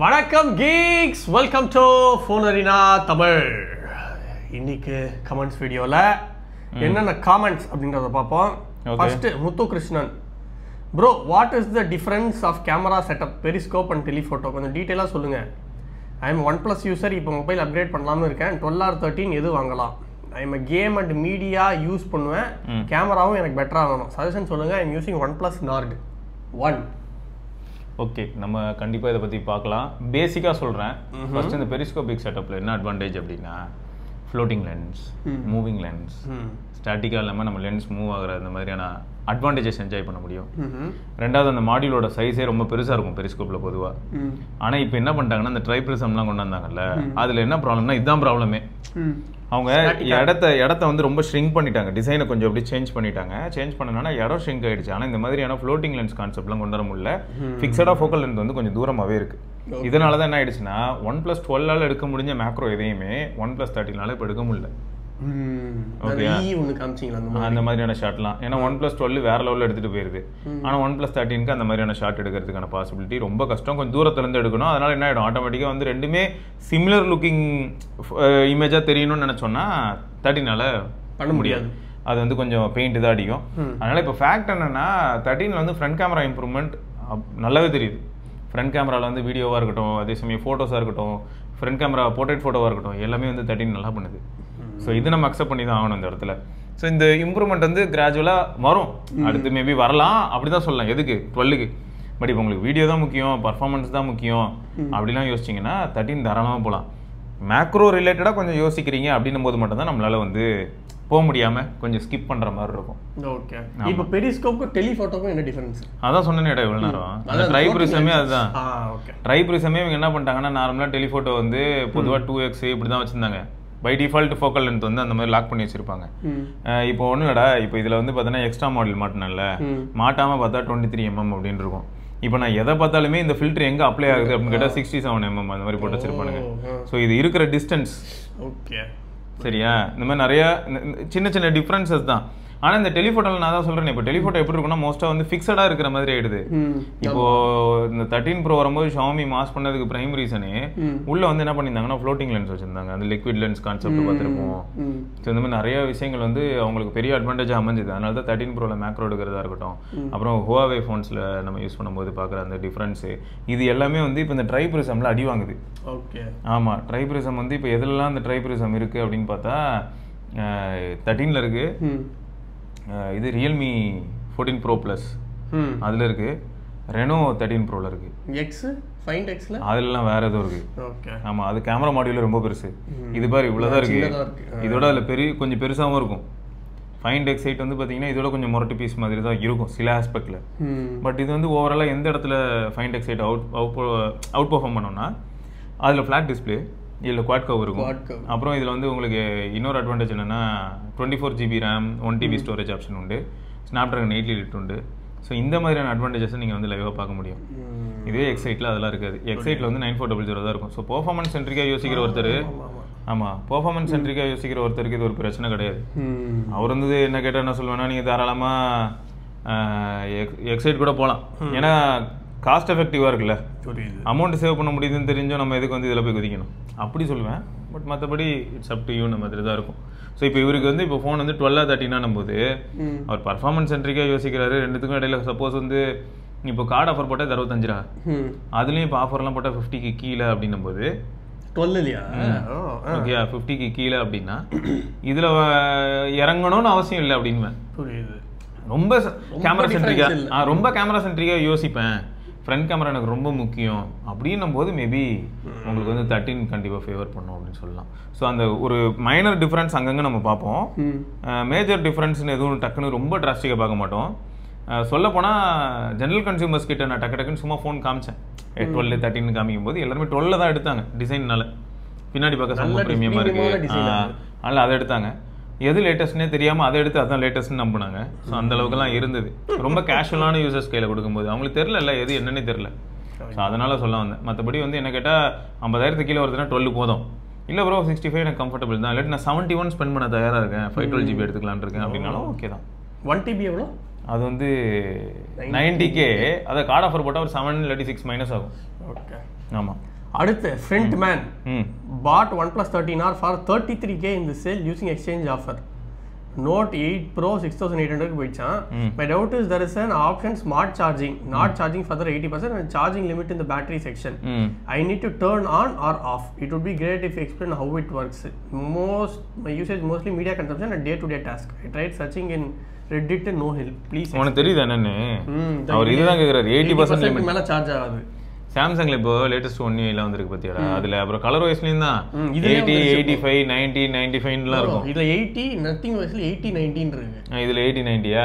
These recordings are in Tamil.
வணக்கம் geeks, welcome to Phone Arena Tamil. இன்னைக்கு கமெண்ட்ஸ் வீடியோவில் என்னென்ன காமெண்ட்ஸ் அப்படின்றத பார்ப்போம். First Muthu Krishnan, bro what is the difference of camera setup periscope and telephoto, கொஞ்சம் டீட்டெயிலாக சொல்லுங்கள். ஐ எம் OnePlus யூசர், இப்போ மொபைல் அப்கிரேட் பண்ணலாம்னு இருக்கேன். 12 or 13 எது வாங்கலாம்? I am game and media use பண்ணுவேன், கேமராவும் எனக்கு பெட்டராக வேணும், சஜஷன் சொல்லுங்கள். I am using OnePlus Nord 1. Okay, நம்ம கண்டிப்பாக இதை பற்றி பார்க்கலாம். பேசிக்காக சொல்கிறேன். ஃபர்ஸ்ட் இந்த பெரிஸ்கோபிக் செட்டப்பில் என்ன அட்வான்டேஜ் அப்படின்னா, ஃப்ளோட்டிங் லென்ஸ், மூவிங் லென்ஸ், ஸ்டாட்டிக்காக இல்லாமல் நம்ம லென்ஸ் மூவ் ஆகிற இந்த மாதிரியான அட்வான்டேஜஸ் என்ஜாய் பண்ண முடியும். ரெண்டாவது, அந்த மாடியூலோட சைஸே ரொம்ப பெருசாக இருக்கும் பெரிஸ்கோப்பில் பொதுவாக. ஆனால் இப்போ என்ன பண்ணிட்டாங்கன்னா, இந்த ட்ரைப்ரிசம்லாம் கொண்டு வந்தாங்கல்ல, அதில் என்ன ப்ராப்ளம்னா இதுதான் ப்ராப்ளமே. அவங்க இடத்த வந்து ரொம்ப ஷ்ரிங்க் பண்ணிட்டாங்க, டிசைனை கொஞ்சம் அப்படி சேஞ்ச் பண்ணிட்டாங்க. சேஞ்ச் பண்ணனால இடம் ஷ்ரிங்க் ஆயிடுச்சு. ஆனால் இந்த மாதிரியான ஃப்ளோட்டிங் லென்ஸ் கான்செப்ட்லாம் கொண்டு வர முடியல. ஃபிக்ஸடாக ஃபோக்கல் லென்த் வந்து கொஞ்சம் தூரமாகவே இருக்கு. இதனால தான் என்ன ஆயிடுச்சுன்னா, OnePlus 12 எடுக்க முடிஞ்ச மேக்ரோ எதையுமே OnePlus 13 இப்போ எடுக்க முடியல. அந்த மாதிரியான ஷாட்லாம், ஏன்னா OnePlus 12 வேற லெவலில் எடுத்துட்டு போயிருது. ஆனால் OnePlus 13 அந்த மாதிரியான ஷாட் எடுக்கிறதுக்கான பாசிபிலிட்டி ரொம்ப கஷ்டம். கொஞ்சம் தூரத்துல இருந்து எடுக்கணும். அதனால என்ன ஆயிடும், ஆட்டோமேட்டிக்காக வந்து ரெண்டுமே சிமிலர் லுக்கிங் இமேஜா தெரியணும்னு நினைச்சோம்னா 13 பண்ண முடியாது. அது வந்து கொஞ்சம் பெயிண்ட் தான் அடிக்கும். அதனால இப்போ ஃபேக்ட் என்னன்னா, 13 வந்து ஃப்ரண்ட் கேமரா இம்ப்ரூவ்மெண்ட் நல்லாவே தெரியுது. ஃப்ரண்ட் கேமராவில் வந்து வீடியோவாக இருக்கட்டும், அதே சமயம் ஃபோட்டோஸாக இருக்கட்டும், ஃப்ரண்ட் கேமரா போர்ட்ரேட் ஃபோட்டோவாக இருக்கட்டும், எல்லாமே வந்து 13 நல்லா பண்ணுது. ஸோ இது நம்ம அக்செப்ட் பண்ணி தான் ஆகணும் இந்த இடத்துல. ஸோ இந்த இம்ப்ரூவ்மெண்ட் வந்து கிராஜுவலாக வரும், அடுத்து மேபி வரலாம் அப்படி தான் சொல்லலாம். எதுக்கு 12க்கு? பட் இப்போ உங்களுக்கு வீடியோ தான் முக்கியம், பர்ஃபார்மன்ஸ் தான் முக்கியம் அப்படிலாம் யோசிச்சிங்கன்னா 13 தாராளமாக போகலாம். மேக்ரோ ரிலேட்டடாக கொஞ்சம் யோசிக்கிறீங்க அப்படின்னும் போது மட்டும்தான் நம்மளால வந்து போக முடியாம கொஞ்சம் ஸ்கிப் பண்ற மாதிரி இருக்கும். ஓகே, இப்போ பெரிஸ்கோப்புக்கும் டெலிஃபோட்டோக்கும் என்ன டிஃபரன்ஸ்? அதான் சொன்னேனே இவ்வளவு நேரம். அந்த ட்ரைப்ரிசமே அதுதான். ஓகே, ட்ரைப்ரிசமே இவங்க என்ன பண்ணிட்டாங்கன்னா, நார்மலா டெலிஃபோட்டோ வந்து பொதுவா 2x இப்படி தான் வச்சிருந்தாங்க. பை டிஃபால்ட் ஃபோக்கல் லென்த் வந்து அந்த மாதிரி லாக் பண்ணி வச்சிருப்பாங்க. இப்போ ஒன்றும் இல்லடா, இப்போ இதுல வந்து பார்த்தீங்கன்னா எக்ஸ்ட்ரா மாடல் மாட்டினல, மாட்டாம பார்த்தா 23 mm அப்படின்னு இருக்கும். இப்போ நான் எதை பார்த்தாலுமே இந்த ஃபில்டர் எங்க அப்ளை ஆகுது அப்படின்னு கேட்டால் 67 mm அந்த மாதிரி போட்டு வச்சிருப்பானுங்க. ஸோ இது இருக்கிற டிஸ்டன்ஸ். ஓகே, சரியா? இந்த மாதிரி நிறைய சின்ன சின்ன டிஃப்ரென்சஸ் தான். ஆனால் இந்த டெலிஃபோட்டோவில் நான் தான் சொல்கிறேன், இப்போ டெலிஃபோட்டோ எப்படி இருக்குன்னா மோஸ்ட்டாக வந்து ஃபிக்ஸடாக இருக்கிற மாதிரி ஆயிடுது. இப்போ இந்த 13 Pro வரும்போது Xiaomi மாஸ் பண்ணதுக்கு பிரைம் ரீசனே உள்ள வந்து என்ன பண்ணியிருந்தாங்கன்னா ஃப்ளோட்டிங் லென்ஸ் வச்சிருந்தாங்க. அந்த லிக்விட் லென்ஸ் கான்செப்ட் பார்த்துருப்போம். ஸோ இந்த மாதிரி நிறைய விஷயங்கள் வந்து அவங்களுக்கு பெரிய அட்வான்டேஜாக அமைஞ்சுது. அதனால தான் 13 Proவில் மேக்ரோ எடுக்கிறதா இருக்கட்டும், அப்புறம் Huawei ஃபோன்ஸில் நம்ம யூஸ் பண்ணும்போது பார்க்குற அந்த டிஃப்ரென்ஸு, இது எல்லாமே வந்து இப்போ இந்த ட்ரைப்ரிசமில் அடி வாங்குது. ஓகே, ஆமாம், ட்ரைப்ரிசம் வந்து இப்போ எதுலலாம் அந்த ட்ரைப்ரிசம் இருக்குது அப்படின்னு பார்த்தா 13 இருக்குது. இது ரியல்மி 14 Pro Plus அதில் இருக்குது. ரெனோ 13 Proவில் இருக்குது. Find Xல அதெல்லாம் வேற ஏதோ இருக்கு. ஓகே, ஆமாம், அது கேமரா மாடியூல் ரொம்ப பெருசு. இது பாரு இவ்வளோதான் இருக்குது. இதோட அதில் கொஞ்சம் பெருசாகவும் இருக்கும். Find X8 வந்து பார்த்தீங்கன்னா இதோட கொஞ்சம் மொரட்டு பீஸ் மாதிரி தான் இருக்கும் சில ஆஸ்பெக்டில். பட் இது வந்து ஓவராலாக எந்த இடத்துல Find X8 அவுட் பர்ஃபார்ம் பண்ணோம்னா, அதில் ஃப்ளாட் டிஸ்பிளே, இதில் குவாட் கவர் இருக்கும். அப்புறம் இதில் வந்து உங்களுக்கு இன்னொரு அட்வான்டேஜ் என்னென்னா 24 GB RAM 1 TB storage option உண்டு, Snapdragon 8 உண்டு. ஸோ இந்த மாதிரியான அட்வான்டேஜஸை நீங்கள் வந்து லைவாக பார்க்க முடியும். இதே X8ல அதெல்லாம் இருக்காது. X8ல வந்து 9400 தான் இருக்கும். ஸோ பெர்ஃபார்மன்ஸ் சென்ட்ரிக்காக யோசிக்கிற ஒருத்தர், ஆமாம், பெர்ஃபார்மன்ஸ் சென்ட்ரிக்காக யோசிக்கிற ஒருத்தருக்கு இது ஒரு பிரச்சனை கிடையாது. அவர் வந்து என்ன கேட்டால் என்ன சொல்லுவேன்னா, நீங்கள் தாராளமாக X8 கூட போகலாம், ஏன்னா காஸ்ட் எஃபெக்டிவாக இருக்குல்ல, அமௌண்ட் சேவ் பண்ண முடியுதுன்னு தெரிஞ்சோம் நம்ம எதுக்கு வந்து இதில் போய் குதிக்கணும் அப்படி சொல்லுவேன். பட் மற்றபடி இட்ஸ் அப் டு யூ மாதிரி தான் இருக்கும். ஸோ இப்போ இவருக்கு வந்து இப்போ ஃபோன் வந்து 12 or 13 போது அவர் பர்ஃபார்மன்ஸ் சென்ட்ரிக்காக யோசிக்கிறாரு. ரெண்டுத்துக்கும் இடையில சப்போஸ் வந்து இப்போ கார்டு ஆஃபர் போட்டால் 65 ரூபா, அதுலேயும் இப்போ ஆஃபர்லாம் போட்டால் 50க்கு கீழே அப்படின்னும் போது 12 ஓகே 50க்கு கீழே அப்படின்னா இதில் இறங்கணும்னு அவசியம் இல்லை அப்படின்னு. ரொம்ப கேமரா சென்ட்ரிக்காக யோசிப்பேன், ஃப்ரண்ட் கேமரா எனக்கு ரொம்ப முக்கியம் அப்படின்னும் போது மேபி உங்களுக்கு வந்து 13 கண்டிப்பாக ஃபேவர் பண்ணும் அப்படின்னு சொல்லலாம். ஸோ அந்த ஒரு மைனர் டிஃப்ரென்ஸ் அங்கங்கே நம்ம பார்ப்போம். மேஜர் டிஃப்ரென்ஸ்னு எதுவும் டக்குன்னு ரொம்ப டிராஸ்டிக்காக பார்க்க மாட்டோம். சொல்லப்போனால் ஜென்ரல் கன்சியூமர்ஸ் கிட்ட நான் டக்குன்னு சும்மா ஃபோன் காமிச்சேன் 12 13 காமிக்கும் போது எல்லாருமே 12 தான் எடுத்தாங்க. டிசைன்னால பின்னாடி பார்க்க ரொம்ப ப்ரீமியமாக இருக்குது, அதனால் அதை எடுத்தாங்க. எது லேட்டஸ்ட்னே தெரியாமல் அதை எடுத்து அதான் லேட்டஸ்ட்னு நம்பினாங்க. ஸோ அந்த அளவுக்குலாம் இருந்தது. ரொம்ப கேஷுவலான யூசர்ஸ் கையில் கொடுக்கும்போது அவங்களுக்கு தெரில எது என்னன்னே தெரில. ஸோ அதனால் சொல்ல வந்தேன். மற்றபடி வந்து என்ன கேட்டால் 50,000 கீழே வருதுன்னா 12 போதும். இல்லை ப்ரோ 65 எனக்கு கம்ஃபர்டபுள் தான், இல்லாட்டி நான் 71 ஸ்பெண்ட் பண்ண தயாராக இருக்கேன், 512 GB எடுத்துக்கலான் இருக்கேன் அப்படின்னாலும் ஓகே தான். 1 TB எவ்வளோ? அது வந்து 90K. அதை கார்டு ஆஃபர் போட்டால் ஒரு 7 இல்லாட்டி 6 மைனஸ் ஆகும். ஓகே, ஆமாம். அடுத்து front man bought OnePlus 13R for 33K in the sale using exchange offer. Note 8 Pro 6800 போயிடுச்சான். My doubt is there is an option smart charging, not charging further 80% and charging limit in the battery section. I need to turn on or off. It would be great if you explain how it works. My usage mostly media consumption and day-to-day task. I tried searching in Reddit and no help. Please. உனக்கு தெரியுது என்னன்னு? அவர் இதுதான் கேக்குறாரு 80% லிமிட் மேல சார்ஜ் ஆகாது. சாம்சங்ல இப்போ லேட்டஸ்ட் 1A வந்திருக்கு பாத்தியாடா, அதுல அப்புறம் கலர் வைஸ்லயும் தான் 80, 85, 90, 95லாம் இருக்கும். இதுல 80 நத்திங் வைஸ்ல 80, 90 இருக்கு. இதுல 80, 90யா?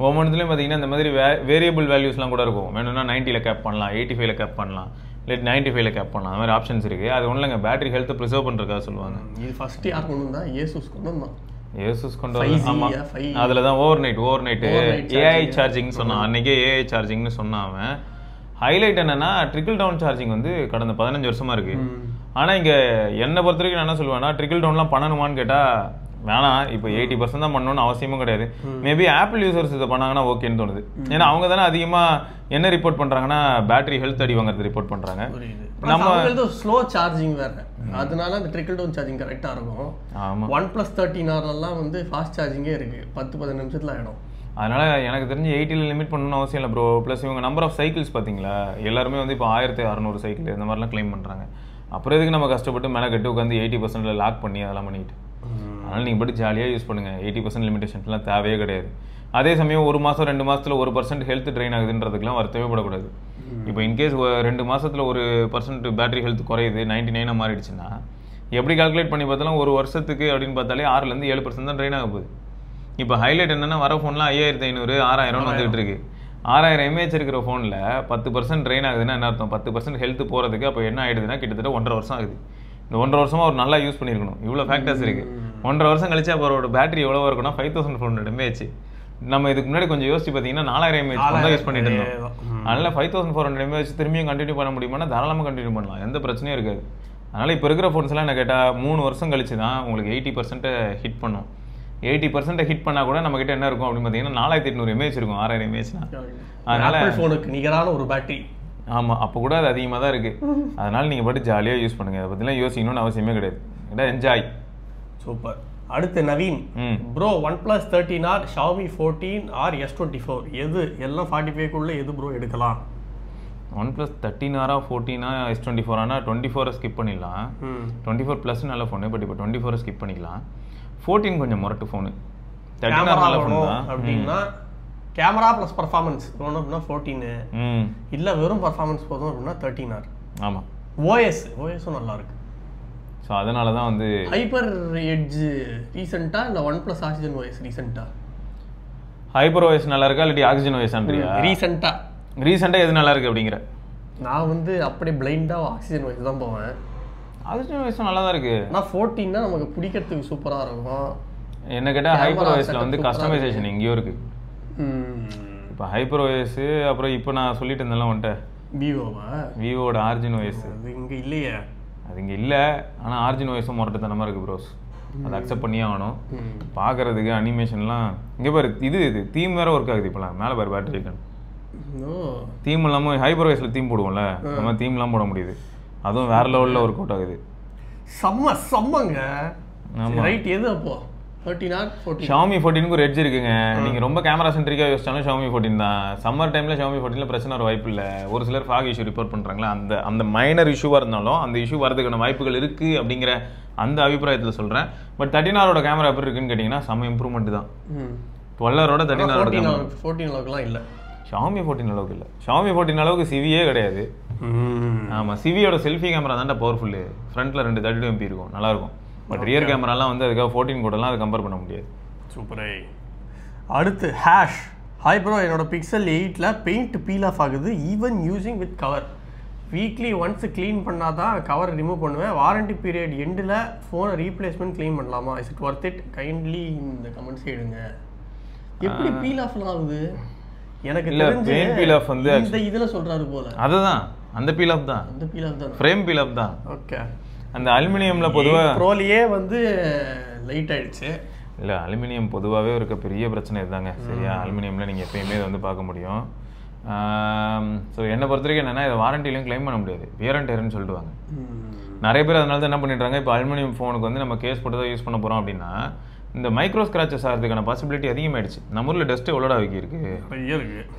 ஒவ்வொன்றுலயும் பாத்தீங்கன்னா இந்த மாதிரி வேரியபிள் வேல்யூஸ்லாம் கூட இருக்கும். வேணும்னா 90ல கேப் பண்ணலாம், 85ல கேப் பண்ணலாம், இல்லை 95ல கேப் பண்ணலாம். அந்த மாதிரி ஆப்ஷன்ஸ் இருக்கு. அது ஒண்ணுலங்க பேட்டரி ஹெல்த் ப்ரிசர்வ் பண்றதுக்காக சொல்லுவாங்க. இது ஃபர்ஸ்ட் யார் கொண்டு வந்தா? ஏசூஸ் கொண்டு வந்தான். ஏசூஸ் கொண்டு வந்து ஆமா, அதுல தான் ஓவர் நைட் ஏஐ சார்ஜிங் சொன்னான். அன்னைக்கே ஏஐ சார்ஜிங்னு சொன்னான் அவன். ஹைலைட் என்னன்னா ட்ரிக்கிள் டவுன் சார்ஜிங் வந்து கடந்த 15 வருஷமா இருக்கு. ஆனா இங்க என்னை பொறுத்த வரைக்கும் நான் என்ன சொல்லுவேன்னா, ட்ரிக்கிள் டவுன்லாம் பண்ணணுமான்னு கேட்டா வேணாம். இப்போ 80% தான் பண்ணணும்னு அவசியமும் கிடையாது. மேபி ஆப்பிள் யூசர்ஸ் இதை பண்ணாங்கன்னா ஓகேன்னு தோணுது. ஏன்னா அவங்க தானே அதிகமா என்ன ரிப்போர்ட் பண்றாங்கன்னா பேட்டரி ஹெல்த் அடி வாங்குறது ரிப்போர்ட் பண்றாங்க. நம்ம ஸ்லோ சார்ஜிங் வேற, அதனால அந்த ட்ரிக்கிள் டவுன் சார்ஜிங் கரெக்டா இருக்கும். ஆமா, OnePlus 13R எல்லாம் வந்து ஃபாஸ்ட் சார்ஜிங்கே இருக்கு, 10-15 நிமிஷத்துல ஆயிடும். அதனால எனக்கு தெரிஞ்சு 80ல லிமிட் பண்ணணும்னு அவசியம் இல்லை ப்ரோ. ப்ளஸ் இவங்க நம்பர் ஆஃப் சைக்கிள்ஸ் பார்த்தீங்களா, எல்லாருமே வந்து இப்போ 1600 சைக்கிள் இந்த மாதிரிலாம் கிளைம் பண்ணுறாங்க. அப்புறம் எதுக்கு நம்ம கஷ்டப்பட்டு மேலே கட்டி உட்காந்து 80%ல லாக் பண்ணி அதெல்லாம் பண்ணிட்டு. அதனால் நீங்கள் பட்டு ஜாலியாக யூஸ் பண்ணுங்கள். 80% லிமிடேஷன்ஸ்லாம் தேவையே கிடையாது. அதே சமயம் 1 மாதம் 2 மாதத்துல 1% ஹெல்த் ட்ரெயின் ஆகுதுன்றதுக்குலாம் வருத்தவே படக்கூடாது. இப்போ இன்கேஸ் 2 மாதத்துல 1% பேட்டரி ஹெல்த் குறையுது, 99 மாறிடுச்சுன்னா எப்படி கால்குலேட் பண்ணி பார்த்தாலும் ஒரு வருஷத்துக்கு அப்படின்னு பார்த்தாலே 6லேருந்து 7% தான் ட்ரெயின் ஆக போகுது. இப்போ ஹைலைட் என்னன்னா, வர ஃபோன்லாம் 5500, 6000 வந்துகிட்டு இருக்கு. 6000 mAh இருக்கிற ஃபோனில் 10% ட்ரெயின் ஆகுதுன்னா என்ன அர்த்தம்? 10% ஹெல்த் போகிறதுக்கு அப்போ என்ன ஆகிடுதுன்னா கிட்டத்தட்ட 1.5 வருஷம் ஆகுது. இந்த 1.5 வருஷமா அவர் நல்லா யூஸ் பண்ணியிருக்கணும். இவ்வளோ ஃபேக்டர்ஸ் இருக்கு. 1.5 வருஷம் கழிச்சு அவரோட பேட்டரி எவ்வளோ இருக்குன்னா 5400 mAh. நம்ம இதுக்கு முன்னாடி கொஞ்சம் யோசிச்சு பார்த்தீங்கன்னா 4000 mAh தான் யூஸ் பண்ணிட்டு இருந்தோம். அதனால 5400 mAh திரும்பியும் கண்டினியூ பண்ண முடியுமானா தாராளமாக கண்டினியூ பண்ணலாம், எந்த பிரச்சனையும் இருக்காது. அதனால இப்போ இருக்கிற ஃபோன்ஸ்லாம் என்ன கேட்டால் 3 வருஷம் கழிச்சு தான் உங்களுக்கு 80% ஹிட் பண்ணும். 80% ஹிட் பண்ணா கூட நம்ம கிட்ட என்ன இருக்கும் அப்படின்னு பார்த்தீங்கன்னா 4800 mAh இருக்கும், 6000 mAhனா. அதனால ஃபோனுக்கு நிகரான ஒரு பேட்டரி. ஆமா, அப்போ கூட அது அதிகமாக தான் இருக்கு. அதனால நீங்க பாட்டு ஜாலியாக யூஸ் பண்ணுங்க, அதை பற்றிலாம் யோசிக்கணும்னு அவசியமே கிடையாது. என்ஜாய். சூப்பர். அடுத்து Naveen bro, OnePlus 13R, Xiaomi 14 or S24 எது எல்லாம் 45க்குள்ள எது ப்ரோ எடுக்கலாம்? OnePlus 13R 14 S24 ஆனால் 24 ஸ்கிப் பண்ணிடலாம். 24 ப்ளஸ் நல்ல ஃபோனு, பட் இப்போ 24 ஸ்கிப் பண்ணிக்கலாம். 14 கொஞ்சம் முரட்டு ஃபோனு. 13R நல்ல ஃபோன் தான் அப்படின்னா கேமரா ப்ளஸ் பர்ஃபார்மன்ஸ் வேணும் அப்படின்னா 14, இல்லை வெறும் பர்ஃபார்மன்ஸ் போதும் அப்படின்னா 13R. ஆமாம், ஓஎஸும் நல்லா இருக்கு. ஸோ அதனால தான் வந்து ஹைப்பர் எட்ஜ் ரீசெண்டாக இல்லை OnePlus Oxygen OS ரீசெண்டாக? ஹைப்பர் ஓஎஸ் நல்லா இருக்கா இல்லாட்டி ஆக்சிஜன் ஓஎஸ்ன்றியா? ரீசெண்டாக எது நல்லா இருக்கு அப்படிங்கிற? நான் வந்து அப்படியே பிளைண்டாக ஆக்சிஜன் OS தான் போவேன். ஆக்சிஜன் ஓஎஸ் நல்லா தான் இருக்கு. ஆனால் 14 தான் நமக்கு பிடிக்கிறதுக்கு சூப்பராக இருக்கும். என்ன கேட்டால் ஹைப்பர் ஓஎஸ்ல வந்து கஸ்டமைசேஷன் எங்கேயோ இருக்கு. இப்போ ஹைப்பர் ஓஎஸ் அப்புறம் இப்போ நான் சொல்லிட்டு இருந்தேன்ல வந்துட்டு விவோட ஆர்ஜின் ஓஎஸ் அது இங்கே இல்லையே. அது இங்கே இல்லை, ஆனால் ஆர்ஜின் ஓஎஸும் முரட்டுத்தனமாக இருக்குது ப்ரோஸ். அதை அக்செப்ட் பண்ணியே ஆகணும். பார்க்குறதுக்கு அனிமேஷன்லாம் இங்கே பாரு, இது தீம் வேறு ஒர்க் ஆகுது இப்போலாம். மேலே பாரு பேட்டரி இருக்கணும். தீம் இல்லாமல் ஹைப்பர் ஓஎஸில் தீம் போடுவோம்ல, நம்ம தீம்லாம் போட முடியுது. அதுவும் வேறு லெவலில் ஒர்க் அவுட் ஆகுது. செம்மங்க. ரைட், எது அப்போ 13R 14? Xiaomi 14க்கு ஒரு எட்ஜ் இருக்குங்க. நீங்கள் ரொம்ப கேமரா சென்ட்ரிக்காக யோசிச்சாலும் Xiaomi 14 தான். சம்மர் டைமில் Xiaomi 14ல பிரச்சனை வர வாய்ப்பு இல்லை. ஒரு சிலர் ஃபாக் இஷ்யூ ரிப்போர்ட் பண்ணுறாங்களா, அந்த மைனர் இஷ்யூவாக இருந்தாலும் அந்த இஷ்யூ வரதுக்கான வாய்ப்புகள் இருக்குது அப்படிங்கிற அந்த அபிப்பிராயத்தில் சொல்கிறேன். பட் 13Rோட கேமரா எப்படி இருக்குன்னு கேட்டிங்கன்னா செம்ம இம்ப்ரூவ்மெண்ட் தான். 12Rோட 13Rோட கேமரா 14 அளவுக்குலாம் இல்லை. Xiaomi 14 அளவுக்கு இல்லை. Xiaomi 14 அளவுக்கு சிவியே கிடையாது. ஆமாம், சிவியோட செல்ஃபி கேமரா தான்டா பவர்ஃபுல்லு. ஃப்ரண்ட்டில் 2 32MP இருக்கும், நல்லாயிருக்கும். பட் ரியர் கேமராலாம் வந்து அதுக்காக 14 கூடலாம் அதை கம்பேர் பண்ண முடியாது. சூப்பரே. அடுத்து ஹேஷ், ஹாய் ப்ரோ, என்னோட Pixel 8ல் பெயிண்ட் பீல் ஆஃப் ஆகுது even using with cover. Weekly once clean பண்ணால் தான் கவர் ரிமூவ் பண்ணுவேன். வாரண்டி பீரியட் எண்டில் ஃபோனை ரீப்ளேஸ்மெண்ட் க்ளீன் பண்ணலாமா? Is it worth it? Kindly இந்த கமெண்ட்ஸ் எடுங்க. எப்படி பீல் ஆஃப்லாம் ஆகுது? எனக்கு தெரிஞ்சு பெயிண்ட் பீல் ஆஃப் வந்து இந்த இதில் சொல்கிறாரு போல. அதுதான் அந்த பீல் ஆஃப் தான், அந்த பீல் ஆஃப் தான், ஃப்ரேம் பீல் ஆஃப் தான். ஓகே, அந்த அலுமினியமில் பொதுவாக ப்ரோலியே வந்து லைட் ஆயிடுச்சு. இல்லை, அலுமினியம் பொதுவாகவே இருக்க பெரிய பிரச்சனை இதுதாங்க. சரியா, அலுமினியமில் நீங்கள் எப்பயுமே வந்து பார்க்க முடியும். ஸோ என்னை பொறுத்த வரைக்கும் என்னென்னா இதை வாரண்டிலையும் கிளைம் பண்ண முடியாது, வியர் அண்ட் டேர்னு சொல்லிடுவாங்க. நிறைய பேர் அதனால தான் என்ன பண்ணிடுறாங்க, இப்போ அலுமினியம் ஃபோனுக்கு வந்து நம்ம கேஸ் போட்டு தான் யூஸ் பண்ண போகிறோம் அப்படின்னா இந்த மைக்ரோ ஸ்க்ராச்சஸ் ஆகிறதுக்கான பாசிபிலிட்டி அதிகமாகிடுச்சு. நம்ம ஊரில் டஸ்ட்டு எவ்வளோடா இருக்கு,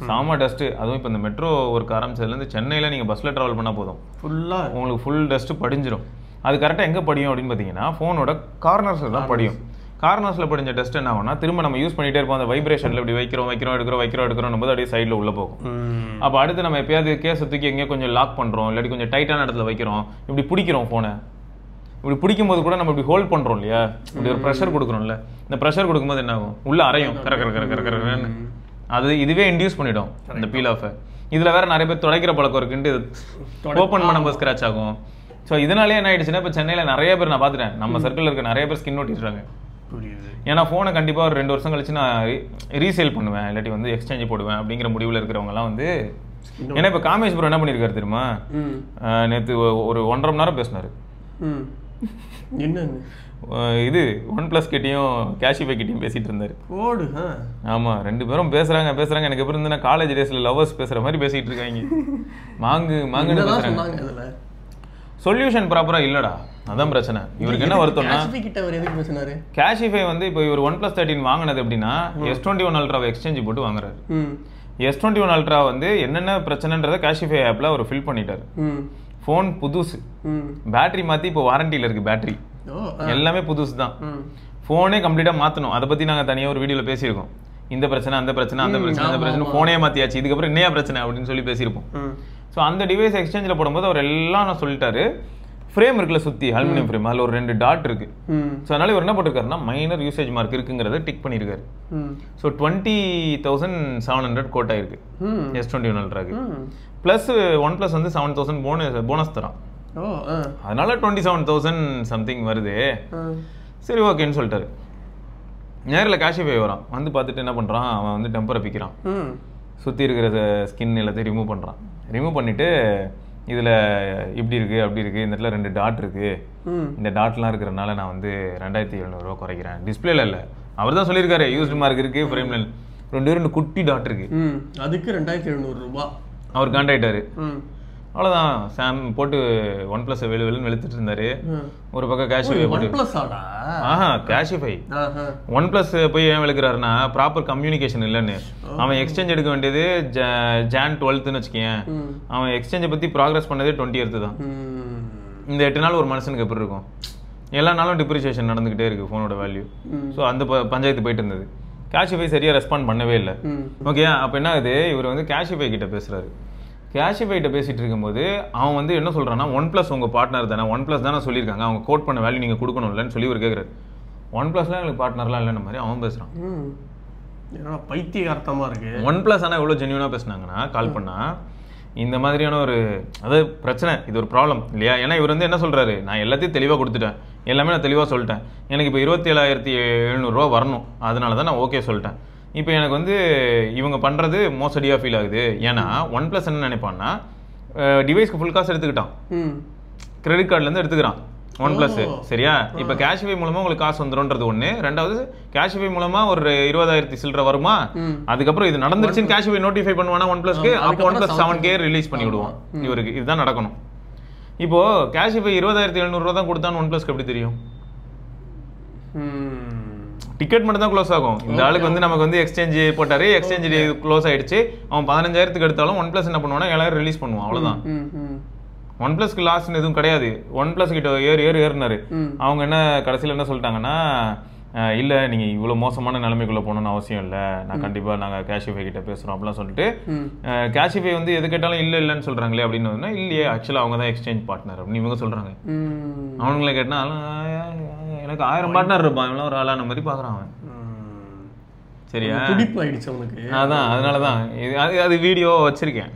சாமா டஸ்ட்டு. அதுவும் இப்போ இந்த மெட்ரோ ஒர்க் ஆரம்பிச்சதுலேருந்து சென்னையில் நீங்கள் பஸ்ஸில் ட்ராவல் பண்ணால் போதும், ஃபுல்லாக உங்களுக்கு ஃபுல் டஸ்ட்டு படிஞ்சிடும். அது கரெக்டாக எங்கே படியும் அப்படின்னு பார்த்தீங்கன்னா ஃபோனோட கார்னர்ஸில் தான் படியும். கார்னர்ஸில் படிஞ்ச டஸ்ட் என்ன ஆகும்னா திரும்ப நம்ம யூஸ் பண்ணிகிட்டே இருப்போம். அந்த வைப்ரேஷனில் இப்படி வைக்கிறோம் எடுக்கிறோம் போது அப்படியே சைடில் உள்ளே போகும். அப்போ அடுத்து நம்ம எப்பயாவது கேஸை தூக்கி எங்கேயோ கொஞ்சம் லாக் பண்ணுறோம், இல்லாட்டி கொஞ்சம் டைட்டான இடத்துல வைக்கிறோம், இப்படி பிடிக்கிறோம் ஃபோனை. இப்படி பிடிக்கும்போது கூட நம்ம இப்படி ஹோல்ட் பண்ணுறோம் இல்லையா, இப்படி ஒரு ப்ரெஷர் கொடுக்குறோம்ல, இந்த ப்ரெஷர் கொடுக்கும்போது என்ன ஆகும், உள்ள அரையும் கரன்னு. அது இதுவே இன்டியூஸ் பண்ணிடும் இந்த பீல் ஆஃபை. இதில் வேற நிறைய பேர் துடைக்கிற பழக்கம் இருக்குன்ட்டு ஓப்பன் பண்ணும்போது ஸ்க்ராட்ச் ஆகும். ஸோ இதனாலே என்ன ஆயிடுச்சுன்னா இப்போ சென்னையில் நிறைய பேர் நான் பார்த்துட்டேன், நம்ம சர்க்கிளில் இருக்க நிறைய பேர் ஸ்கின் ஓட்டிடுறாங்க. ஏன்னா ஃபோனை கண்டிப்பாக ஒரு 2 வருஷம் கழிச்சு நான் ரீசேல் பண்ணுவேன், இல்லாட்டி வந்து எக்ஸ்சேஞ்ச் போடுவேன் அப்படிங்கிற முடிவில் இருக்கிறவங்கலாம் வந்து. ஏன்னா இப்போ காமேஷ் ப்ரோ என்ன பண்ணியிருக்காரு தெரியுமா, நேற்று ஒரு 1.5 மணி நேரம் பேசினாரு. இது OnePlus கிட்டையும் Cashify கிட்டையும் பேசிட்டு இருந்தாரு. ஆமா, 2 பேரும் பேசுறாங்க. எனக்கு எப்படி இருந்ததுன்னா காலேஜ் டேஸ்ல லவர்ஸ் பேசுற மாதிரி பேசிட்டு இருக்காங்க. மாங்குன்னு பேசுறாங்க. சொல்யூஷன் ப்ராப்பரா இல்லடா, அதான் பிரச்சனை. இவருக்கு என்ன வருத்தம்னா Cashify வந்து இப்போ இவர் OnePlus 13 வாங்கினது அப்படின்னா S21 Ultra எக்ஸ்சேஞ்ச் போட்டு வாங்குறாரு. S21 Ultra வந்து என்னென்ன பிரச்சனைன்றத Cashify ஆப்ல அவர் ஃபில் பண்ணிட்டாரு. ஃபோன் புதுசு, பேட்டரி மாற்றி இப்போ வாரண்டியில் இருக்குது, பேட்டரி எல்லாமே புதுசு தான். ஃபோனே கம்ப்ளீட்டாக மாற்றணும், அதை பற்றி நாங்கள் தனியாக ஒரு வீடியோவில் பேசியிருக்கோம். இந்த பிரச்சனை அந்த பிரச்சனை ஃபோனே மாற்றியாச்சு, இதுக்கப்புறம் என்னையா பிரச்சனை அப்படின்னு சொல்லி பேசியிருப்போம். ஸோ அந்த டிவைஸ் எக்ஸ்சேஞ்சில் போடும்போது அவர் எல்லாம் நான் சொல்லிட்டாரு. ஃப்ரேம் இருக்குல்ல சுற்றி அலுமினியம் ஃப்ரேம், அதில் ஒரு 2 டாட் இருக்கு. ஸோ அதனால இவர் என்ன போட்டிருக்காருன்னா மைனர் யூசேஜ் மார்க் இருக்குங்கிறத டிக் பண்ணியிருக்காரு. ஸோ 20,700 கோட் ஆயிருக்கு S21 Ultraக்கு. ப்ளஸ் OnePlus வந்து 7,000 போனஸ் தரான். அதனால 27,000 சம்திங் வருது. சரி ஓகேன்னு சொல்லிட்டாரு. நேரில் Cashify வரான், வந்து பார்த்துட்டு என்ன பண்ணுறான், அவன் வந்து டெம்பரை பிக்கிறான், சுற்றி இருக்கிற ஸ்கின் எல்லாத்தையும் ரிமூவ் பண்ணிவிட்டு இதில் இப்படி இருக்குது அப்படி இருக்குது, இந்த இடத்துல 2 டாட் இருக்குது, இந்த டாட்லாம் இருக்கிறனால நான் வந்து 2,700 குறைக்கிறேன். டிஸ்பிளேல இல்லை, அவர் தான் சொல்லியிருக்காரு யூஸ்டு மார்க் இருக்குது, ஃப்ரேமில் 2 குட்டி டாட் இருக்குது, அதுக்கு 2,700 அவர் காண்டாயிட்டாரு. அவ்வளோதான், சாம் போட்டு OnePlus வெளுன்னு வெளுத்துட்டு இருந்தாரு. ஒரு பக்கம் Cashify போட்டு Cashify OnePlus போய் ஏன் வெளுக்கிறாருன்னா ப்ராப்பர் கம்யூனிகேஷன் இல்லைன்னு. அவன் எக்ஸ்சேஞ்ச் எடுக்க வேண்டியது Jan 12ன்னு வச்சுக்கேன், அவன் எக்ஸ்சேஞ்சை பற்றி ப்ராக்ரஸ் பண்ணதே 20th தான். இந்த 8 நாள் ஒரு மனுஷனுக்கு எப்படி இருக்கும், எல்லா நாளும் டிப்ரிசியேஷன் நடந்துகிட்டே இருக்கு ஃபோனோட வேல்யூ. ஸோ அந்த பஞ்சாயத்து போயிட்டு இருந்தது. Cashify சரியா ரெஸ்பாண்ட் பண்ணவே இல்லை. ஓகே, அப்போ என்ன ஆகுது, இவர் வந்து Cashify கிட்ட பேசுறாரு. Cashify கிட்ட பேசிட்டு இருக்கும்போது அவன் வந்து என்ன சொல்றான்னா, OnePlus உங்க பார்ட்னர் தானே, OnePlus தானே சொல்லியிருக்காங்க, அவங்க கோட் பண்ண வேல்யூ நீங்க கொடுக்கணும் இல்லைன்னு சொல்லி இவர் கேட்குறாரு. OnePlusலாம் எங்களுக்கு பார்ட்னர்லாம் இல்லைன்னு மாதிரி அவன் பேசுறான். பைத்தியகார்த்தமா இருக்கு. OnePlus ஆனால் எவ்வளோ ஜென்யூனாக பேசினாங்கன்னா, கால் பண்ணா இந்த மாதிரியான ஒரு அதாவது பிரச்சனை, இது ஒரு ப்ராப்ளம் இல்லையா. ஏன்னா இவர் வந்து என்ன சொல்றாரு, நான் எல்லாத்தையும் தெளிவாக கொடுத்துட்டேன், எல்லாமே நான் தெளிவாக சொல்லிட்டேன், எனக்கு இப்போ 27,700 வரணும், அதனால தான் நான் ஓகே சொல்லிட்டேன். இப்போ எனக்கு வந்து இவங்க பண்ணுறது மோசடியாக ஃபீல் ஆகுது. ஏன்னா OnePlus என்ன நினைப்பான்னா, டிவைஸ்க்கு ஃபுல் காசு எடுத்துக்கிட்டான், கிரெடிட் கார்டுலேருந்து எடுத்துக்கிறான் OnePlus, சரியா. இப்போ Cashify மூலமாக உங்களுக்கு காசு வந்துடும்ன்றது ஒன்று. ரெண்டாவது Cashify மூலமாக ஒரு 20,000 சில்லற வருமா, அதுக்கப்புறம் இது நடந்துருச்சுன்னு Cashify நோட்டிஃபை பண்ணுவானா OnePlusக்கு, அப்போ OnePlus 7K ரிலீஸ் பண்ணி விடுவான் இவருக்கு. இதுதான் நடக்கணும். இப்போ Cashify 20,700 தான் கொடுத்தான்னு OnePlusக்கு எப்படி தெரியும்? டிக்கெட் மட்டும் தான் க்ளோஸ் ஆகும். இந்த ஆளுக்கு வந்து நமக்கு வந்து எக்ஸ்சேஞ்ச் போட்டாரு, எக்ஸ்சேஞ்ச் க்ளோஸ் ஆயிடுச்சு, அவன் 15,000க்கு எடுத்தாலும் OnePlus என்ன பண்ணுவானா 7,000 ரிலீஸ் பண்ணுவான், அவ்வளவுதான். OnePlusக்கு லாஸ்ட்னு எதுவும் கிடையாது. OnePlus கிட்ட ஏறினாரு. அவங்க என்ன கடைசியில் என்ன சொல்லிட்டாங்கன்னா, இல்ல நீங்க இவ்வளவு மோசமான நிலைமைக்குள்ள போகணும்னு அவசியம் இல்லை, நான் கண்டிப்பா நாங்க Cashify கிட்ட பேசுறோம் அப்படிலாம் சொல்லிட்டு, Cashify வந்து எது கேட்டாலும் இல்லைன்னு சொல்றாங்களே அப்படின்னு, இல்லையே ஆக்சுவலா அவங்க தான் எக்ஸ்சேஞ்ச் பார்ட்னர் அப்படின்னு இவங்க சொல்றாங்க. அவனுங்களை கேட்டா எனக்கு 1000 பார்ட்னர் இருப்பான், இவெல்லாம் ஒரு ஆளான மாதிரி பாக்குறான் அவன். சரியா, துடிப்பு ஆயிடுச்சு அவனுக்கு. அதான் அதனாலதான் அது வீடியோ வச்சிருக்கேன்,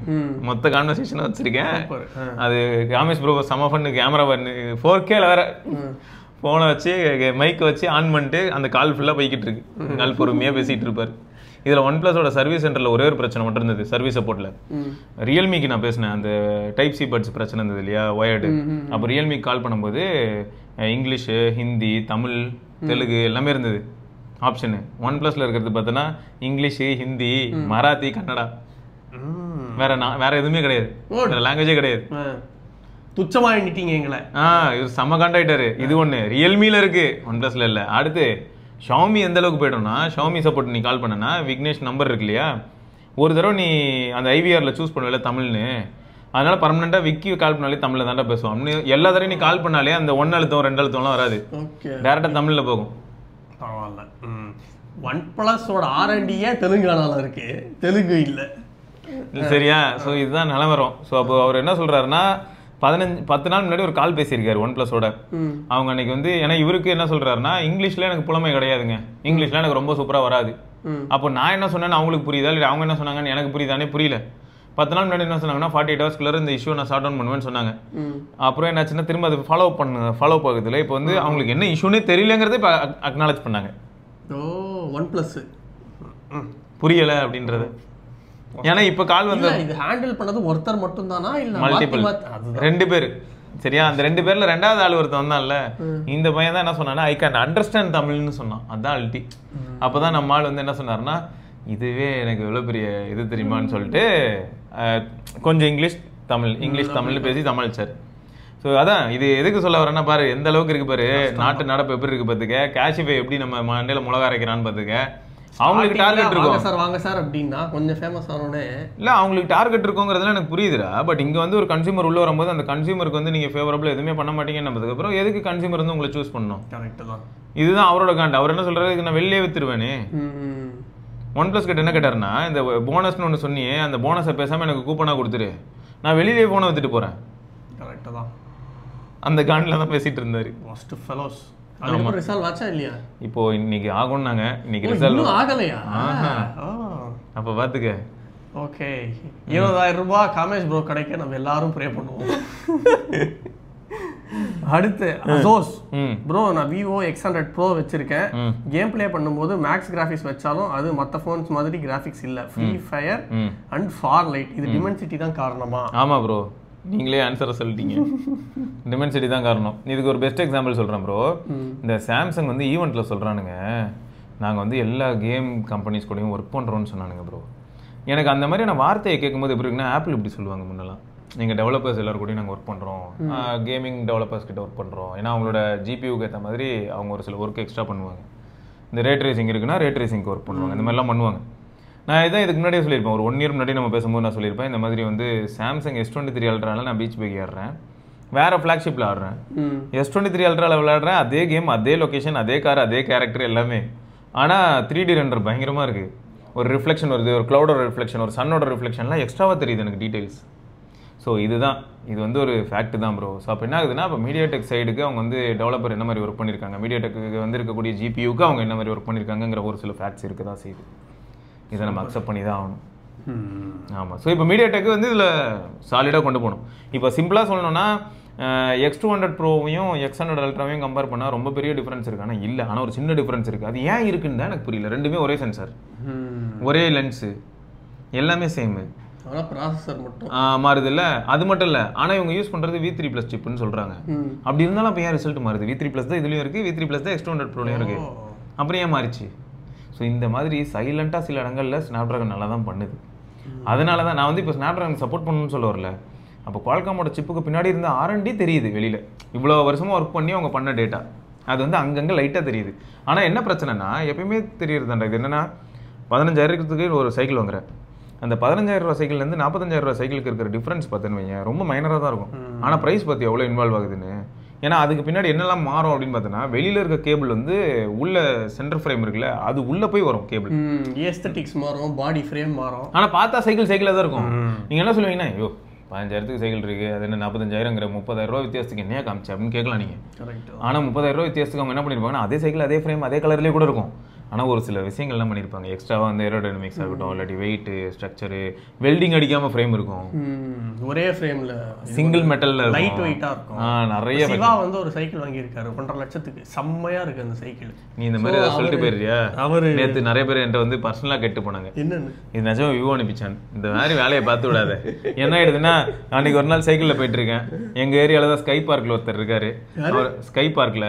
மொத்த கான்வர்சேஷனும் வச்சிருக்கேன். அது காமேஷ் ப்ரோ செம ஃபன்னு, கேமரா பண்ணு 4Kல வேற போனை வச்சு மைக்கை வச்சு ஆன் பண்ணிட்டு அந்த கால் ஃபுல்லாக போய்கிட்டு இருக்கு, நாள் பொறுமையாக பேசிகிட்டு இருப்பார். இதில் OnePlusோட சர்வீஸ் சென்டரில் ஒரே ஒரு பிரச்சனை மட்டும் இருந்தது, சர்வீஸ் சப்போர்ட்டில். ரியல்மிக்கு நான் பேசினேன், அந்த டைப் சி பட்ஸ் பிரச்சனை இருந்தது இல்லையா, ஒயர்டு. அப்போ ரியல்மிக்கு கால் பண்ணும்போது இங்கிலீஷு, ஹிந்தி, தமிழ், தெலுங்கு எல்லாமே இருந்தது ஆப்ஷனு. OnePlusல இருக்கிறது பார்த்தோன்னா இங்கிலீஷு, ஹிந்தி, மராத்தி, கன்னடா. வேற எதுவுமே கிடையாது, வேற லாங்குவேஜே கிடையாது. துச்சமா எண்ணிட்டீங்க எங்களை. இவர் செம்ம காண்டாயிட்டாரு. இது ஒண்ணு ரியல்மில இருக்கு, OnePlusல இல்ல. அடுத்து ஷாமி எந்த அளவுக்கு போயிடும்னா, ஷாமி சப்போர்ட் நீ கால் பண்ணனா விக்னேஷ் நம்பர் இருக்கு இல்லையா, ஒரு தடவை நீ அந்த ஐவிஆர்ல சூஸ் பண்ணுவல தமிழ்னு, அதனால பர்மனண்டா விக்கி கால் பண்ணாலே தமிழ்ல தாண்டா பேசுவோம். எல்லா தடவையும் நீ கால் பண்ணாலே அந்த 1 அழுத்தம் 2 அழுத்தம்லாம் வராது, டேரக்டா தமிழ்ல போகும். பரவாயில்ல. OnePlusோட R&Dயே தெலுங்கானால இருக்கு, தெலுங்கு இல்ல. சரியா? ஸோ இதுதான் நிலவரம். ஸோ அப்போ அவர் என்ன சொல்றாருன்னா, 10 நாள் முன்னாடி ஒரு கால் பேசியிருக்காரு OnePlusோட. அவங்க அன்னைக்கு வந்து, ஏன்னா இவருக்கு என்ன சொல்றாருன்னா, இங்கிலீஷ்ல எனக்கு புலமை கிடையாதுங்க, இங்கிலீஷ்ல எனக்கு ரொம்ப சூப்பரா வராது. அப்போ நான் என்ன சொன்னேன்னு அவங்களுக்கு புரியுதா, இல்லை அவங்க என்ன சொன்னாங்கன்னு எனக்கு புரியுதானே புரியல. 10 நாள் முன்னாடி என்ன சொன்னாங்கன்னா 48 ஹவர்ஸ்க்குள்ள இந்த இஷ்யூ நான் ஷார்ட் டவுன் பண்ணுவேன்னு சொன்னாங்க. அப்புறம் என்னாச்சுன்னா திரும்ப அது ஃபாலோ ஆகுதுல. இப்போ வந்து அவங்களுக்கு என்ன இஷ்யூனே தெரியலங்கிறத இப்போ அக்னாலேஜ் பண்ணாங்க. OnePlus புரியல அப்படின்றது. ஏன்னா இப்ப கால் வந்து இது ஹேண்டில் பண்ணது ஒருத்தர் மட்டும் தானா இல்ல மல்டிபிள், 2 பேர். சரியா? அந்த 2 பேர்ல 2வது ஆள் ஒருத்தன் வந்தான்ல, இந்த பையன் தான் என்ன சொன்னான்னா, ஐ கேன் அண்டர்ஸ்டாண்ட் தமிழ்னு சொன்னான். அதான் அல்டி. அப்பதான் நம்ம ஆள் வந்து என்ன சொன்னாருன்னா, இதுவே எனக்கு எவ்வளவு பெரிய இது தெரியுமான்னு சொல்லிட்டு கொஞ்சம் இங்கிலீஷ் தமிழ்னு பேசி சமாளிச்சார். ஸோ அதான் இது எதுக்கு சொல்ல வரேன்னா, பாரு எந்த அளவுக்கு இருக்கு பாரு, நாட்டு நடப்பு எப்படி இருக்கு பார்த்துக்க, கேஷிஃபை எப்படி நம்ம மண்டையில மிளகா அரைக்கிறான்னு பார்த்துக்க. அவங்களுக்கு டார்கெட் இருக்கும், சார் வாங்க சார் அப்படின்னா கொஞ்சம் ஃபேமஸ் ஆனோடனே இல்ல அவங்களுக்கு டார்கெட் இருக்குங்கிறதுலாம் எனக்கு புரியுதுடா. பட் இங்க வந்து ஒரு கன்சியூமர் உள்ள வரும்போது அந்த கன்சியூமருக்கு வந்து நீங்க ஃபேவரபிள் எதுவுமே பண்ண மாட்டீங்கன்னு அப்புறம் எதுக்கு கன்சியூமர் வந்து உங்களை சூஸ் பண்ணணும்? கரெக்ட் தான். இதுதான் அவரோட காண்ட். அவர் என்ன சொல்றாரு, இது நான் வெளியே வித்துருவேனே. OnePlus கிட்ட என்ன கேட்டாருன்னா, இந்த போனஸ்னு ஒன்று சொன்னியே, அந்த போனஸை பேசாம எனக்கு கூப்பனா கொடுத்துரு, நான் வெளியிலேயே போனை வித்துட்டு போறேன். கரெக்டா தான். அந்த காண்டில் தான் பேசிட்டு இருந்தாரு. Most fellows. அதுக்கு ரிசல்ட் ஆச்சா இல்லையா? இப்போ இன்னைக்கு ஆகும்னாங்க, இன்னைக்கு ரிசல்ட் ஆகலையா? அப்ப பாத்துக்க. ஓகே, 20,000 ரூபாய் காமேஷ் ப்ரோ கிடைக்க நம்ம எல்லாரும் ப்ரே பண்ணுவோம். அடுத்து அசோஸ் ப்ரோ, நான் Vivo X100 Pro வச்சிருக்கேன். கேம் பிளே பண்ணும்போது மேக்ஸ் கிராஃபிக்ஸ் வச்சாலும் அது மற்ற ஃபோன்ஸ் மாதிரி கிராஃபிக்ஸ் இல்ல. ஃப்ரீ ஃபயர் அண்ட் ஃபார்லைட், இது டிமென்சிட்டி தான் காரணமா? ஆமா ப்ரோ, நீங்களே ஆன்சரை சொல்லிட்டீங்க. டிமென்சிட்டி தான் காரணம். இதுக்கு ஒரு பெஸ்ட் எக்ஸாம்பிள் சொல்கிறேன் ப்ரோ. இந்த சாம்சங் வந்து ஈவெண்ட்டில் சொல்கிறானுங்க, நாங்கள் வந்து எல்லா கேம் கம்பெனிஸ் கூடயும் ஒர்க் பண்ணுறோன்னு சொன்னானுங்க ப்ரோ. எனக்கு அந்த மாதிரியான வார்த்தையை கேட்கும்போது எப்படி இருக்குன்னா, ஆப்பிள் இப்படி சொல்லுவாங்க முன்னெல்லாம், நீங்கள் டெவலப்பர்ஸ் எல்லாரும் கூடயும் நாங்கள் ஒர்க் பண்ணுறோம், கேமிங் டெவலப்பர்ஸ் கிட்ட ஒர்க் பண்ணுறோம். ஏன்னா அவங்களோட ஜிபியூக்கு ஏற்ற மாதிரி அவங்க ஒரு சில ஒர்க் எக்ஸ்ட்ரா பண்ணுவாங்க. இந்த ரேட் ரேசிங் இருக்குன்னா ரேட் ரேசிங்க்கு ஒர்க் பண்ணுவாங்க, இந்த மாதிரிலாம் பண்ணுவாங்க. நான் இதான் இதுக்கு முன்னாடியே சொல்லியிருப்பேன், ஒரு 1 இயர் முன்னாடி நம்ம பேசும்போது நான் சொல்லியிருப்பேன், இந்த மாதிரி வந்து சாம்சங் S23 அல்ட்ராவில் நான் பீச் பைக் ஆடுறேன், வேற ஃப்ளாக்ஷிப்பில் ஆடுறேன். S23 அல்ட்ராவில் விளையாடுறேன், அதே கேம், அதே லொக்கேஷன், அதே கார், அதே கேரக்டர் எல்லாமே. ஆனால் 3D ரெண்டர் பயங்கரமாக இருக்குது. ஒரு ரிஃப்ளெக்ஷன் வருது, ஒரு க்ளவுடோட ரிஃப்ளெக்ஷன், ஒரு சன்னோட ரிஃப்ளெக்ஷன்லாம் எக்ஸ்ட்ராவாக தெரியுது எனக்கு டீட்டெயில்ஸ். ஸோ இது வந்து ஒரு ஃபேக்ட் தான் ப்ரோ. ஸோ அப்போ என்ன ஆகுதுன்னா, இப்போ மீடியாடெக் சைடுக்கு அவங்க வந்து டெவலப்பர் என்ன மாதிரி ஒர்க் பண்ணியிருக்காங்க, மீடியாடெக்கு வந்து இருக்கக்கூடிய ஜிபியூக்கு அவங்க என்ன மாதிரி ஒர்க் பண்ணியிருக்காங்கிற ஒரு சில ஃபேக்ட்ஸ் இருக்க தான் செய்யுது. இதை நம்ம அக்செப்ட் பண்ணி தான் ஆகணும். ஆமாம். ஸோ இப்போ மீடியாடெக் வந்து இதில் சாலிடாக கொண்டு போகணும். இப்போ சிம்பிளாக சொல்லணும்னா, X200 ப்ரோவையும் X100 அல்ட்ராவையும் கம்பேர் பண்ணால் ரொம்ப பெரிய டிஃப்ரென்ஸ் இருக்குது. ஆனால் இல்லை, ஆனால் ஒரு சின்ன டிஃப்ரென்ஸ் இருக்குது. அது ஏன் இருக்குன்னு தான் எனக்கு புரியல. ரெண்டுமே ஒரே சென்சார், ஒரே லென்ஸு, எல்லாமே சேமு, ஆனால் ப்ராசஸர் மட்டும் மாறுது இல்லை. அது மட்டும் இல்லை, ஆனால் இவங்க யூஸ் பண்ணுறது V3+ சிப்புன்னு சொல்கிறாங்க. அப்படி இருந்தாலும் அப்போ ஏன் ரிசல்ட் மாறுது? V3+ தான் இதுலேயும் இருக்குது, V3+ தான் X200 ப்ரோலையும் இருக்குது. அப்புறம் ஏன் மாறிச்சு? ஸோ இந்த மாதிரி சைலண்ட்டாக சில இடங்களில் ஸ்னாப்ட்ராகன் நல்லா தான் பண்ணுது. அதனால தான் நான் வந்து இப்போ ஸ்னாப்ட்ராகன் சப்போர்ட் பண்ணணும்னு சொல்ல வரல. அப்போ குவால்காமோட சிப்புக்கு பின்னாடி இருந்த R&D தெரியுது வெளியில். இவ்வளோ வருஷமாக ஒர்க் பண்ணி அவங்க பண்ண டேட்டா அது வந்து அங்கங்கே லைட்டாக தெரியுது. ஆனால் என்ன பிரச்சனைனா, எப்பயுமே தெரியுதுதான்டா, இது என்னென்னா 15,000க்கு ஒரு சைக்கிள் வாங்குறேன். அந்த 15,000 ரூபா சைக்கிள்லேருந்து 45,000 ரூபா சைக்கிளுக்கு இருக்கிற டிஃப்ரென்ஸ் பார்த்துன்னு வைங்க, ரொம்ப மைனராக தான் இருக்கும். ஆனால் ப்ரைஸ் பார்த்து எவ்வளோ இன்வால்வ் ஆகுதுன்னு. ஏன்னா அதுக்கு பின்னாடி என்னெல்லாம் மாறும் அப்படின்னு பார்த்தோன்னா, வெளியில் இருக்க கேபிள் வந்து உள்ள சென்டர் ஃப்ரேம் இருக்குல்ல, அது உள்ளே போய் வரும் கேபிள். ஏஸ்தட்டிக்ஸ் மாறும், பாடி ஃப்ரேம் மாறும். ஆனால் பார்த்தா சைக்கிளாக தான் இருக்கும். நீங்கள் என்ன சொல்லுவீங்கன்னா, ஐயோ 15,000க்கு சைக்கிள் இருக்குது, அது என்ன 45,000ங்கிற 30,000 ரூபா வித்தியாசத்துக்கு என்னையா காமிச்சு அப்படின்னு கேட்கலாம் நீங்கள். ஆனால் 30,000 ரூபா வித்தியாசத்துக்கு அவங்க என்ன பண்ணியிருப்பாங்கன்னா, அதே சைக்கிள், அதே ஃப்ரேம், அதே கலர்லேயே கூட இருக்கும். ஆனால் ஒரு சில விஷயங்கள்லாம் பண்ணியிருப்பாங்க எக்ஸ்ட்ராவாக, வந்து ஏரோடைனமிக்ஸ் ஆகட்டும், இல்லாட்டி வெயிட்டு, ஸ்ட்ரக்சரு, வெல்டிங் அடிக்காமல் ஃப்ரேம் இருக்கும், ஒரே ஃப்ரேமில் சிங்கிள் மெட்டலில் லைட் வெயிட்டாக இருக்கும். நிறைய. சிவா வந்து ஒரு சைக்கிள் வாங்கியிருக்காரு 1.5 லட்சத்துக்கு, செம்மையாக இருக்குது அந்த சைக்கிள். நீ இந்த மாதிரி சொல்லிட்டு போயிருக்கியா? அவர் நேற்று நிறைய பேர் என்கிட்ட வந்து பர்சனலாக கேட்டு போனாங்க, என்னன்னு இது நிஜம் விவோ அனுப்பிச்சான், இந்த மாதிரி வேலையை பார்த்து விடாத. என்ன ஆயிடுதுன்னா, அன்னைக்கு ஒரு நாள் சைக்கிளில் போயிட்டு இருக்கேன், எங்கள் ஏரியாவில் தான் ஸ்கை பார்க்கில் ஒருத்தர் இருக்காரு, அவர் ஸ்கை பார்க்கில்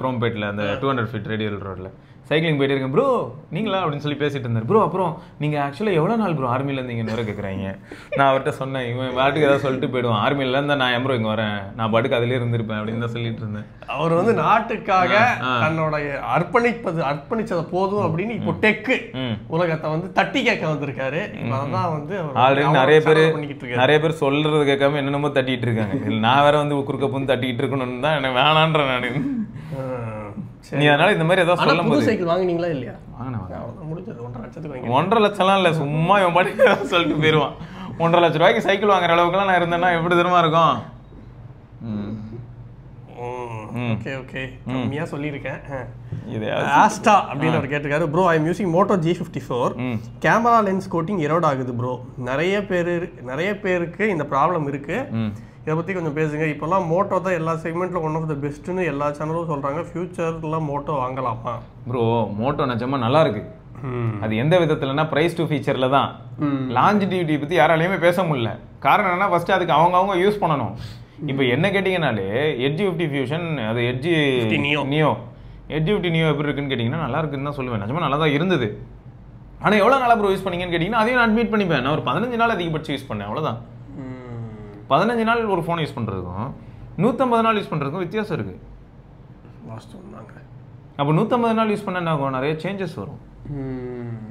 குரோம்பேட்டில் அந்த 200 ஃபீட் ரேடியல் ரோடில் சைக்கிளிங் போயிட்டு இருக்கேன் ப்ரோ நீங்களா அப்படின்னு சொல்லி பேசிட்டு இருந்தார். ப்ரோ அப்புறம் நீங்கள் ஆக்சுவலாக எவ்வளோ நாள் ப்ரோ ஆர்மியில் இருந்தீங்கன்னு வேறு கேட்குறாங்க. நான் அவர்கிட்ட சொன்னேன், இவன் பாட்டுக்கு ஏதாவது சொல்லிட்டு போயிடுவான், ஆர்மியில் இருந்தால் நான் ப்ரோ இங்கே வரேன், நான் பாட்டுக்கு அதிலே இருந்திருப்பேன் அப்படின்னு தான் சொல்லிட்டு இருந்தேன். அவர் வந்து நாட்டுக்காக தன்னோட அர்ப்பணிச்சதை போதும் அப்படின்னு இப்போ டெக்கு உலகத்தை வந்து தட்டி கேட்க வந்திருக்காரு. அதான் வந்து ஆல்ரெடி நிறைய பேர் சொல்றது கேட்காம என்னென்னமோ தட்டிட்டு இருக்காங்க. நான் வேற வந்து குறுக்க பூந்து தட்டிட்டு இருக்கணும்னு தான் எனக்கு வேணான்ற நான். நீ அதனால இந்த மாதிரி ஏதாவது சொல்லும் போது சைக்கிள் வாங்கினீங்களா இல்லையா? முடிஞ்சது 1.5 லட்சத்துக்கு 1.5 லட்சம்லாம் இல்லை, சும்மா இவன் பாட்டு சொல்லிட்டு போயிடுவான். 1.5 லட்ச ரூபாய்க்கு சைக்கிள் வாங்குற அளவுக்குலாம் நான் இருந்தேன்னா எப்படி தெரியுமா இருக்கும்? ஓகே ஓகே கம்மியா சொல்லியிருக்கேன். ஆஸ்டா அப்படின்னு அவர் கேட்டிருக்காரு. Bro I am using Moto G54, camera lens coating erode ஆகுது ப்ரோ. நிறைய பேருக்கு இந்த ப்ராப்ளம் இருக்கு, இதை பற்றி கொஞ்சம் பேசுங்க. இப்போல்லாம் மோட்டோ தான் எல்லா செக்மெண்ட்டில் ஒன் ஆஃப் த பெஸ்ட்டுன்னு எல்லா சேனலும் சொல்கிறாங்க. ஃபியூச்சரில் மோட்டோ வாங்கலாமா? ப்ரோ மோட்டோ நிஜமாக நல்லா இருக்கு. அது எந்த விதத்துலன்னா ப்ரைஸ் டு ஃபீச்சரில் தான். லாஞ்சிடிவிட்டி பற்றி யாராலையுமே பேச முடியல. காரணம் என்னன்னா ஃபஸ்ட்டு அதுக்கு அவங்க யூஸ் பண்ணணும். இப்போ என்ன கேட்டிங்கனாலே எட்ஜி 50 ஃபியூஷன், அது எட்ஜி நியோ எப்படி இருக்குன்னு கேட்டிங்கன்னா நல்லா இருக்குன்னு தான் சொல்லுவேன். நிஜமாக நல்லா தான் இருந்தது. ஆனால் எவ்வளோ நாளாக ப்ரோ யூஸ் பண்ணீங்கன்னு கேட்டிங்கன்னா அதையும் நான் அட்மிட் பண்ணிப்பேன். நான் ஒரு 15 நாள் அதிகபட்சம் யூஸ் பண்ணேன், அவ்வளோதான். 15 நாள் ஒரு ஃபோன் யூஸ் பண்ணுறதுக்கும் 150 நாள் யூஸ் பண்ணுறதுக்கும் வித்தியாசம் இருக்குது. அப்போ 150 நாள் யூஸ் பண்ண ஆகும், நிறைய சேஞ்சஸ் வரும்.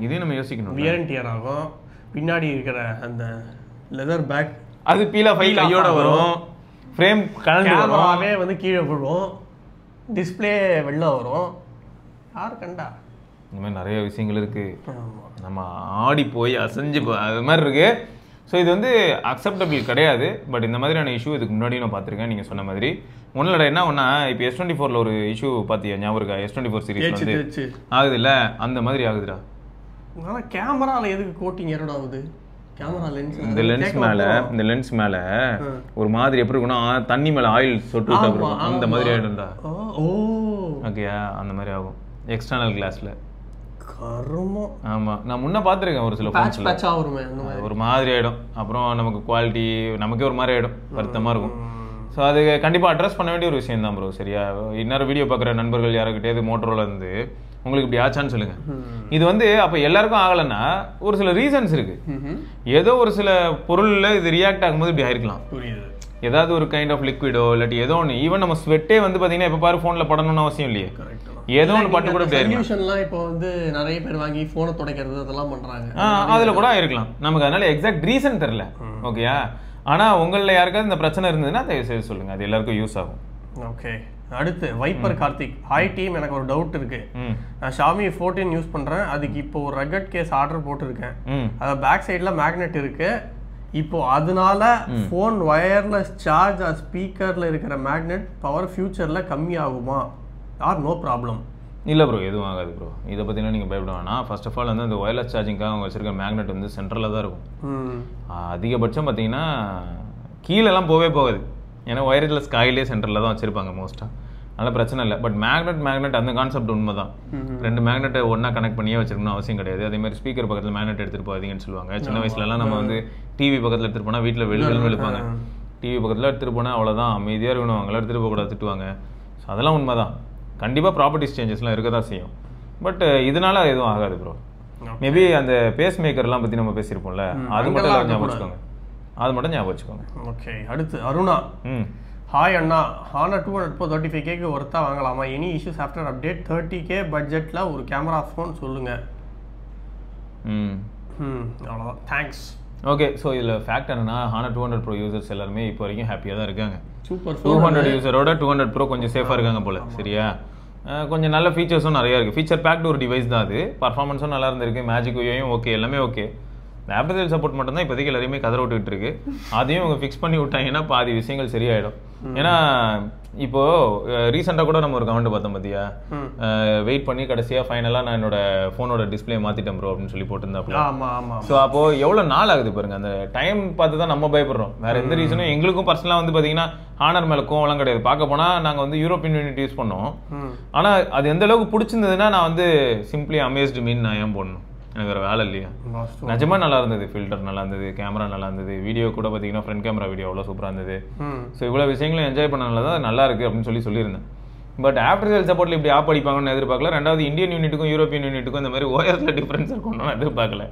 இதையும் நம்ம யோசிக்கணும். வியர் அண்ட் டியர் ஆகும். பின்னாடி இருக்கிற அந்த லெதர் பேக் அது பீல் ஆஃப் ஆகி கையோட வரும். ஃப்ரேம் கேமராவே வந்து கீழே விழுவும், டிஸ்பிளே வெளில வரும். யார் கண்டா? இந்த மாதிரி நிறைய விஷயங்கள் இருக்குது. நம்ம ஆடி போய் அசைஞ்சு அது மாதிரி இருக்குது. ஸோ இது வந்து அக்செப்டபிள் கிடையாது. பட் இந்த மாதிரியான இஷ்யூ இதுக்கு முன்னாடி நான் பார்த்துருக்கேன். நீங்கள் சொன்ன மாதிரி ஒன்றில் என்ன ஒன்றா இப்போ S24 ஒரு இஷ்யூ பார்த்தியா, ஞாபகம் இருக்கா? S24 சீரிஸ் வந்து ஆகுது இல்லை, அந்த மாதிரி ஆகுதுடா. ஆனால் கேமராவில் எதுக்கு கோட்டிங் எரோட் ஆகுது? கேமரா லென்ஸ் இந்த லென்ஸ் மேலே ஒரு மாதிரி எப்படி இருக்குன்னா தண்ணி மேலே ஆயில் சொட்டு விட்டா அந்த மாதிரி ஆகிடும்டா. ஓகேயா, அந்த மாதிரி ஆகும் எக்ஸ்டர்னல் கிளாஸில். ஆமாம், நான் முன்னே பார்த்துருக்கேன் ஒரு சில ஃபோன்ஸில் ஒரு மாதிரி ஆகிடும். அப்புறம் நமக்கு குவாலிட்டி நமக்கே ஒரு மாதிரி ஆகிடும், வருத்தமாக இருக்கும். ஸோ அது கண்டிப்பாக அட்ரஸ் பண்ண வேண்டிய ஒரு விஷயம் தான் ப்ரோ. சரியா, இன்னொரு வீடியோ பார்க்குற நண்பர்கள் யாருக்கிட்டே மோட்டரோல இருந்து உங்களுக்கு இப்படி ஆச்சான்னு சொல்லுங்க. இது வந்து அப்போ எல்லாருக்கும் ஆகலைன்னா ஒரு சில ரீசன்ஸ் இருக்கு. ஏதோ ஒரு சில பொருளில் இது ரியாக்ட் ஆகும்போது இப்படி ஆயிருக்கலாம். ஏதாவது ஒரு கைண்ட் ஆஃப் லிக்விடோ இல்லாட்டி ஏதோ ஒன்று. ஈவன் நம்ம ஸ்வெட்டே வந்து பார்த்தீங்கன்னா எப்போ பாரு ஃபோனில் படணும்னு அவசியம் இல்லையே, ஏதோ ஒன்று பட்டு கூட சொல்யூஷன்லாம் இப்போ வந்து நிறைய பேர் வாங்கி ஃபோனை துடைக்கிறது அதெல்லாம் பண்ணுறாங்க. அதில் கூட இருக்கலாம். நமக்கு அதனால எக்ஸாக்ட் ரீசன் தெரில. ஓகேயா, ஆனால் உங்களில் யாருக்காவது இந்த பிரச்சனை இருந்ததுன்னா தயவுசெய்து சொல்லுங்கள், அது எல்லாருக்கும் யூஸ் ஆகும். ஓகே, அடுத்து வைப்பர் கார்த்திக். ஹாய் டீம், எனக்கு ஒரு டவுட் இருக்கு. நான் Xiaomi 14 யூஸ் பண்றேன். அதுக்கு இப்போ ஒரு ரகட் கேஸ் ஆர்டர் போட்டிருக்கேன். அது பேக் சைட்ல மேக்னெட் இருக்கு. இப்போ அதனால ஃபோன் வயர்லெஸ் சார்ஜ் ஸ்பீக்கர்ல இருக்கிற மேக்னெட் பவர் ஃபியூச்சர்ல கம்மி ஆகுமா ஆர் நோ ப்ராப்ளம்? இல்லை ப்ரோ, எதுவும் ஆகாது ப்ரோ. இதை பற்றினா நீங்கள் பயப்பட வேணாம். ஃபர்ஸ்ட் ஆஃப் ஆல் வந்து அந்த ஒயர்லெஸ் சார்ஜிங்காக அவங்க வச்சிருக்க மேக்னெட் வந்து சென்ட்ரலில் தான் இருக்கும். அதிகபட்சம் பார்த்தீங்கன்னா கீழெல்லாம் போகாது. ஏன்னா ஒயர்லெஸ் காயிலே சென்டரில் தான் வச்சுருப்பாங்க மோஸ்ட்டாக. அதனால் பிரச்சனை இல்லை. பட் மேக்னெட் அந்த கான்செப்ட் உண்மை தான். 2 மேக்னெட்டை ஒன்றா கனெக்ட் பண்ணியே வச்சிருக்கணும் அவசியம் கிடையாது. அதேமாதிரி ஸ்பீக்கர் பக்கத்தில் மேக்னெட் எடுத்துகிட்டு போகாதீங்கன்னு சொல்லுவாங்க. சின்ன வயசுலலாம் நம்ம வந்து டிவி பக்கத்தில் எடுத்துகிட்டு போனால் வீட்டில் வெளுப்பாங்க. டிவி பக்கத்தில் எடுத்துகிட்டு போனால் அவ்வளோதான், அமைதியாக இருக்கணும், அவங்களாம் எடுத்துகிட்டு போகக்கூடாது, திட்டுவாங்க. ஸோ அதெல்லாம் உண்மை தான். கண்டிப்பாக ப்ராப்பர்ட்டிஸ் சேஞ்சஸ்லாம் இருக்க தான் செய்யும். பட் இதனால எதுவும் ஆகாது ப்ரோ. மேபி அந்த பேஸ் மேக்கர்லாம் பற்றி நம்ம பேசியிருப்போம்ல, அது மட்டும் ஞாபகம் வச்சுக்கோங்க. அது மட்டும் ஞாபகம் வச்சுக்கோங்க. ஓகே, அடுத்து அருணா. ஹாய் அண்ணா, Honor 200 Pro 35K ஒர்த்தா வாங்கலாமா? Any issues after update? 30K பட்ஜெட்டில் ஒரு கேமரா ஃபோன் சொல்லுங்கள். அவ்வளோதான், தேங்க்ஸ். ஓகே, ஸோ இதில் ஃபேக்ட் என்னன்னா Honor 200 Pro யூசர்ஸ் எல்லாருமே இப்போ வரைக்கும் ஹாப்பியாக தான் இருக்காங்க. சூப்பர். 200 யூசரோட 200 Pro கொஞ்சம் சேஃபாக இருக்காங்க போல். சரியா, கொஞ்சம் நல்ல ஃபீச்சர்ஸும் நிறையா இருக்குது. ஃபீச்சர் பேக்டு ஒரு டிவைஸ் தான் அது. பர்ஃபார்மன்ஸும் நல்லா இருந்திருக்கு. மேஜிக் யூஐயும் ஓகே, எல்லாமே ஓகே. ஆப்பிள் சப்போர்ட் மட்டும் தான் இப்போதைக்கு எல்லாரையுமே கதற விட்டுக்கிட்டு இருக்கு. அதையும் அவங்க ஃபிக்ஸ் பண்ணி விட்டாங்கன்னா பாதி விஷயங்கள் சரியாயிடும். ஏன்னா இப்போ ரீசெண்டாக கூட நம்ம ஒரு கமெண்ட் பார்த்தோம் பார்த்தியா, வெயிட் பண்ணி கடைசியாக ஃபைனலாக நான் என்னோட ஃபோனோட டிஸ்பிளே மாற்றிட்டேன் ப்ரோ அப்படின்னு சொல்லி போட்டிருந்தாப்புல. ஸோ அப்போது எவ்வளோ நாள் ஆகுது பாருங்க. அந்த டைம் பார்த்து தான் நம்ம பயப்படுறோம். வேற எந்த ரீசனும் எங்களுக்கும் பர்சனலாக வந்து பார்த்தீங்கன்னா Honor மேலே கோவம்லாம் கிடையாது. பார்க்க போனால் நாங்கள் வந்து யூரோப்பியன் யூனிட் யூஸ் பண்ணோம். ஆனால் அது எந்த அளவுக்கு பிடிச்சிருந்ததுன்னா நான் வந்து சிம்பிளி அமேஸ்டு மீன் நான் ஏன் போடணும், எனக்கு வேறு வேலை இல்லையா. நிஜமாக நல்லா இருந்தது. ஃபில்டர் நல்லா இருந்தது, கேமரா நல்லா இருந்தது, வீடியோ கூட பார்த்தீங்கன்னா ஃப்ரண்ட் கேமரா வீடியோ அவ்வளோ சூப்பராக இருந்தது. ஸோ இவ்வளோ விஷயங்களும் என்ஜாய் பண்ணனால தான் நல்லா இருக்குது அப்படின்னு சொல்லியிருந்தேன். பட் ஆஃப்டர் சேல் சப்போர்ட்ல இப்படி ஆப் அடிப்பாங்கன்னு எதிர்பார்க்கல. ரெண்டாவது இந்தியன் யூனிட்டுக்கும் யூரோப்பியன் யூனிட்டுக்கும் இந்த மாதிரி ஓஎஸ்ல டிஃபரன்ஸ் இருக்கும்னு எதிர்பார்க்கல.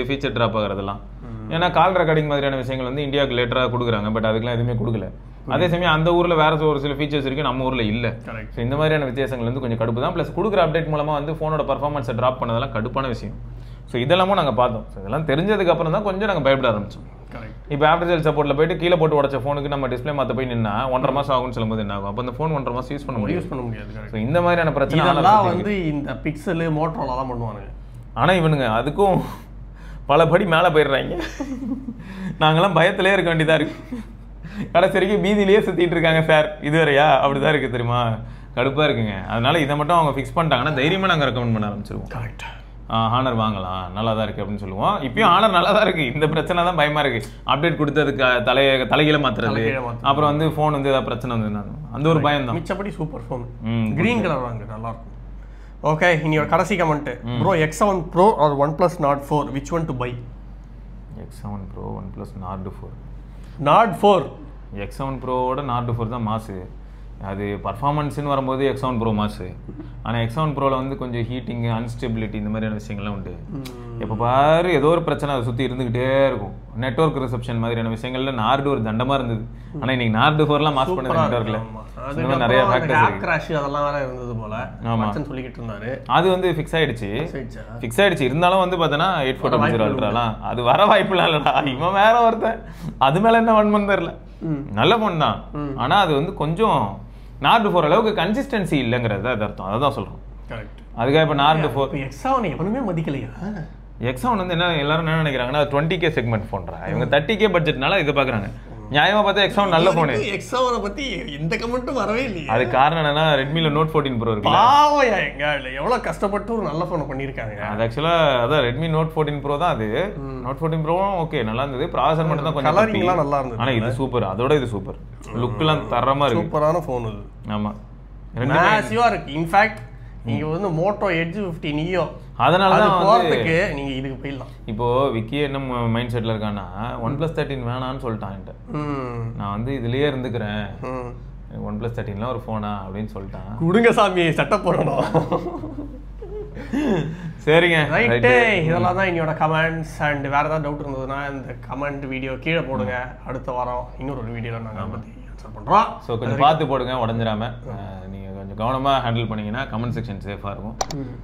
ஃபீச்சர் ட்ராப் ஆகிறதெல்லாம் ஏன்னா கால் ரெக்கார்டிங் மாதிரியான விஷயங்கள் வந்து இந்தியாவுக்கு லேட்டராக கொடுக்குறாங்க. பட் அதுக்கெல்லாம் எதுவுமே கொடுக்கல. அதே சமயம் அந்த ஊரில் வேற ஒரு சில ஃபீச்சர்ஸ் இருக்கு, நம்ம ஊரில் இல்லை. ஸோ இந்த மாதிரியான வித்தியாசங்கள் வந்து கொஞ்சம் கடுப்பு தான். ப்ளஸ் கொடுக்குற அப்டேட் மூலமாக வந்து ஃபோனோட பர்ஃபார்மன்ஸை ட்ராப் பண்ணதெல்லாம் கடுப்பான விஷயம். ஸோ இதெல்லாமும் நாங்கள் பார்த்தோம். ஸோ இதெல்லாம் தெரிஞ்சதுக்கு அப்புறம் தான் கொஞ்சம் நாங்கள் பயப்பட ஆரம்பிச்சோம். இப்போ ஆஃப்டர் சேல் சப்போர்ட்டில் போயிட்டு கீழே போட்டு உடச்ச ஃபோனுக்கு நம்ம டிஸ்பிளே மாற்ற போய் நின்னா 1.5 மாதம் ஆகும்னு சொல்லும்போது என்ன ஆகும்? அப்போ அந்த ஃபோன் 1.5 மாதம் யூஸ் பண்ண முடியாது. ஸோ இந்த மாதிரியான பிரச்சனை வந்து இந்த பிக்சல் மோட்டரோலா தான் பண்ணுவாங்க. ஆனால் இவனுங்க அதுக்கும் பல படி மேலே போயிடுறாங்க. நாங்களாம் பயத்திலே இருக்க வேண்டியதாக இருக்கு. கடைசி வரைக்கும் பீதியிலேயே சுற்றிட்டு இருக்காங்க சார். இதுவரையா அப்படிதான் இருக்குது தெரியுமா? கடுப்பாக இருக்குங்க. அதனால இதை மட்டும் அவங்க ஃபிக்ஸ் பண்ணிட்டாங்கன்னா தைரியமாக நாங்கள் ரெக்கமெண்ட் பண்ண ஆரம்பிச்சிருவோம். கரெக்ட். ஹானர் வாங்கலாம், நல்லா தான் இருக்குது அப்படின்னு சொல்லுவோம். இப்பயும் ஹானர் நல்லா தான் இருக்குது. இந்த பிரச்சனை தான் பயமாக இருக்குது. அப்டேட் கொடுத்து அதுக்கு தலைகீழ மாற்றுறது, அப்புறம் வந்து ஃபோன் வந்து ஏதாவது பிரச்சனை வந்து அந்த ஒரு பயம் தான். மிச்சப்படி சூப்பர் ஃபோன். கிரீன் கலர் வாங்க, நல்லா இருக்கும். ஓகே, இனி ஒரு கடைசி comment. Bro X7 Pro or OnePlus Nord 4, which one to buy? X7 Pro, OnePlus Nord 4. Nord 4. X7 Pro-ஓட Nord 4 தான் மாசு. அது பர்ஃபார்மன்ஸ்னு வரும்போது X7 Pro மாசு. ஆனால் X7 Pro-ல வந்து கொஞ்சம் ஹீட்டிங், அன்ஸ்டெபிலிட்டி இந்த மாதிரியான விஷயங்கள்லாம் உண்டு. எப்போ பாரு ஏதோ ஒரு பிரச்சனை அதை சுற்றி இருந்துக்கிட்டே இருக்கும். நெட்வொர்க் ரிசப்ஷன் மாதிரியான விஷயங்கள்ல நார்டு ஒரு தண்டமாக இருந்தது. ஆனால் இன்னைக்கு Nord 4-லாம் மாஸ் பண்ணது நெட்வொர்க்கில் நிறைய கிராஷ் அதெல்லாம் வேற இருந்தது போல. மச்சான் சொல்லிக்கிட்டு இருந்தாரு. அது வந்து ஃபிக்ஸ் ஆயிடுச்சு. இருந்தாலும் வந்து பார்த்தோன்னா 840 அல்ட்ராலாம் அது வர வாய்ப்புலாம் இல்லைடா. இவன் வேற ஒருத்தன் அது மேலே என்ன வன்மம் தெரியல. நல்ல ஃபோன் தான். ஆனால் அது வந்து கொஞ்சம் Nord 4 அளவுக்கு கன்சிஸ்டன்சி இல்லைங்கிறது அது அர்த்தம். அதான் சொல்கிறோம். அதுக்காக இப்போ Nord 4 X7 எவனுமே மதிக்கலையா? X7 வந்து என்ன எல்லாரும் என்ன நினைக்கிறாங்கன்னா 20K செக்மெண்ட் ஃபோன்றா. இவங்க 30K பட்ஜெட்னால இதை பார்க்குறாங்க. நியாயமா பார்த்தா X7 நல்ல ஃபோனு. X7 பத்தி எந்த கமெண்ட்டும் வரவே இல்லையே. அது காரணம் என்னன்னா Redmi-ல Note 14 Pro இருக்கு. பாவம்யா, எங்க எவ்வளவு கஷ்டப்பட்டு ஒரு நல்ல ஃபோன் பண்ணிருக்காங்க. அது ஆக்சுவலா அதான் Redmi Note 14 Pro தான் அது. Note 14 Pro ஓகே நல்லா இருந்தது. ப்ராசஸர் மட்டும் தான் கொஞ்சம் கலரிங்லாம் நல்லா இருந்தது. ஆனா இது சூப்பர். அதோட இது சூப்பர். லுக்லாம் தரமா இருக்கு. சூப்பரான ஃபோன் இது. ஆமா. மேசிவா இருக்கு. இன்ஃபேக்ட் நீங்க வந்து Moto Edge 50 Neo அதனால தான் போறதுக்கு நீங்க இதுக்கு போயிடலாம். இப்போ விக்கி என்ன மைண்ட் செட்ல இருக்கான்னா OnePlus 13 வேணான்னு சொல்லிட்டான் என்கிட்ட. நான் வந்து இதுலயே இருந்துக்கிறேன், OnePlus 13லாம் ஒரு ஃபோனா அப்படின்னு சொல்லிட்டான். குடுங்க சாமி, சட்டை போடணும். சரிங்க, ரைட்டு. இதெல்லாம் தான் என்னோட கமெண்ட்ஸ். அண்ட் வேற ஏதாவது டவுட் இருந்ததுன்னா இந்த கமெண்ட் வீடியோ கீழே போடுங்க. அடுத்த வாரம் இன்னொரு வீடியோல நாங்கள் பற்றி ஆன்சர் பண்ணுறோம். ஸோ கொஞ்சம் பார்த்து போடுங்க, உடஞ்சிடாம. நீங்கள் கொஞ்சம் கவனமாக ஹேண்டில் பண்ணிங்கன்னா கமெண்ட் செக்ஷன் சேஃபாக இருக்கும்.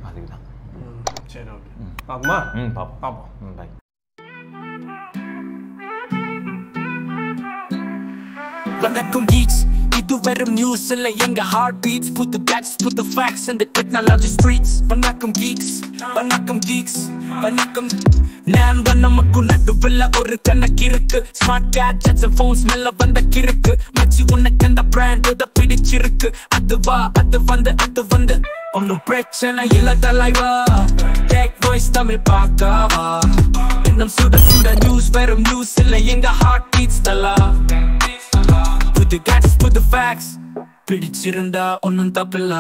அதுக்கு தான். சரி, ஓகே. பாப்போமா? பார்ப்போம். பை. வணக்கம் geeks, இது வெறும் நியூஸ் இல்ல எங்க heart beats. Put the facts, put the facts in the technology streets. வணக்கம் geeks, வணக்கம். நான் நமக்கு நடுவில் ஒரு கணக்கு இருக்கு. ஸ்மார்ட் கேட்ஜெட்ஸ் அண்ட் ஃபோன்ஸ் மேல வந்த கிறுக்கு. மச்சி உனக்கு அந்த பிராண்ட் இதை பிடிச்சிருக்கு. அது வந்து ஒன்னும் பிரச்சனை இல்ல தலைவா. டெக் வாய்ஸ் தமிழ் பார்க்கவா. இன்னும் சுட நியூஸ் வெறும் நியூஸ் இல்ல எங்க ஹார்ட் பீட்ஸ் தலா. Put the facts, put the facts. பிடிச்சிருந்தா ஒன்னும் தப்பில்ல.